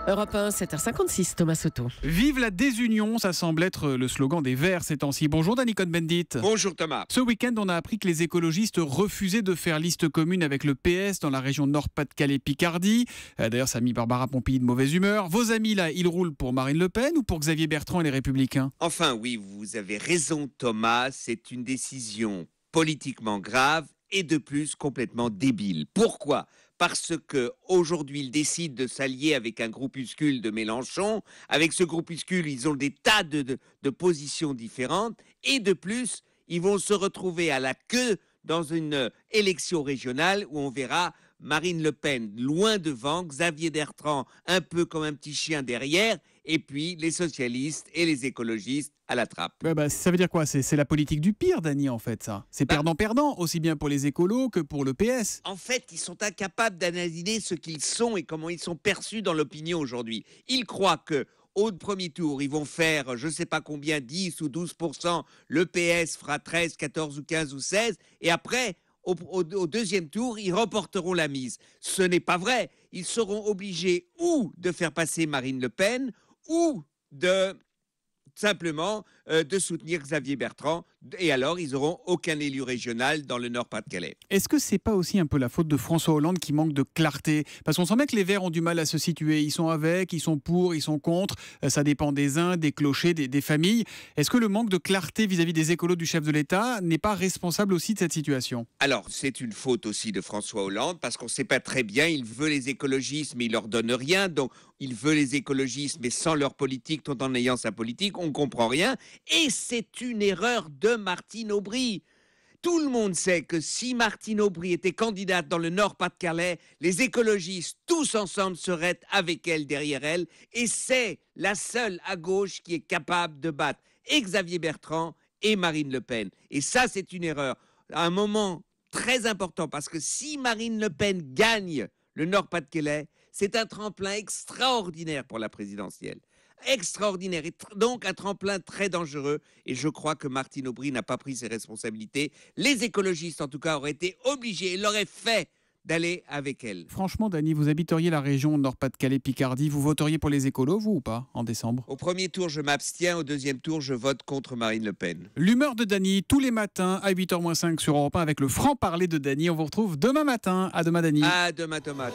Europe 1, 7h56, Thomas Soto. Vive la désunion, ça semble être le slogan des Verts ces temps-ci. Bonjour Danny Cohn-Bendit. Bonjour Thomas. Ce week-end, on a appris que les écologistes refusaient de faire liste commune avec le PS dans la région Nord-Pas-de-Calais-Picardie. D'ailleurs, ça a mis Barbara Pompili de mauvaise humeur. Vos amis là, ils roulent pour Marine Le Pen ou pour Xavier Bertrand et les Républicains ? Enfin oui, vous avez raison Thomas, c'est une décision politiquement grave et de plus complètement débile. Pourquoi ? Parce que aujourd'hui, ils décident de s'allier avec un groupuscule de Mélenchon. Avec ce groupuscule, ils ont des tas de positions différentes. Et de plus, ils vont se retrouver à la queue dans une élection régionale où on verra Marine Le Pen loin devant, Xavier Bertrand un peu comme un petit chien derrière, et puis les socialistes et les écologistes à la trappe. Ça veut dire quoi ? C'est la politique du pire, Dany, en fait, ça. C'est perdant-perdant, aussi bien pour les écolos que pour le PS. En fait, ils sont incapables d'analyser ce qu'ils sont et comment ils sont perçus dans l'opinion aujourd'hui. Ils croient que au premier tour, ils vont faire, je ne sais pas combien, 10 ou 12%, le PS fera 13, 14 ou 15 ou 16, et après, au deuxième tour, ils reporteront la mise. Ce n'est pas vrai. Ils seront obligés ou de faire passer Marine Le Pen, ou de simplement de soutenir Xavier Bertrand, et alors ils n'auront aucun élu régional dans le Nord-Pas-de-Calais. Est-ce que c'est pas aussi un peu la faute de François Hollande qui manque de clarté ? Parce qu'on sent bien que les Verts ont du mal à se situer. Ils sont avec, ils sont pour, ils sont contre. Ça dépend des uns, des clochers, des familles. Est-ce que le manque de clarté vis-à-vis des écolos du chef de l'État n'est pas responsable aussi de cette situation ? Alors, c'est une faute aussi de François Hollande, parce qu'on ne sait pas très bien, il veut les écologistes, mais il leur donne rien. Donc, il veut les écologistes, mais sans leur politique, tout en ayant sa politique, on ne comprend rien. Et c'est une erreur de Martine Aubry. Tout le monde sait que si Martine Aubry était candidate dans le Nord-Pas-de-Calais, les écologistes, tous ensemble, seraient avec elle, derrière elle. Et c'est la seule à gauche qui est capable de battre et Xavier Bertrand et Marine Le Pen. Et ça, c'est une erreur. À un moment très important, parce que si Marine Le Pen gagne le Nord-Pas-de-Calais, c'est un tremplin extraordinaire pour la présidentielle. Extraordinaire, et donc un tremplin très dangereux, et je crois que Martine Aubry n'a pas pris ses responsabilités. Les écologistes en tout cas auraient été obligés, et l'auraient fait, d'aller avec elle. Franchement, Dany, vous habiteriez la région Nord-Pas-de-Calais-Picardie, vous voteriez pour les écolos, vous ou pas, en décembre ? Au premier tour, je m'abstiens, au deuxième tour, je vote contre Marine Le Pen. L'humeur de Dany, tous les matins à 8h-5 sur Europe 1 avec le franc-parler de Dany. On vous retrouve demain matin. À demain, Dany. À demain, Thomas.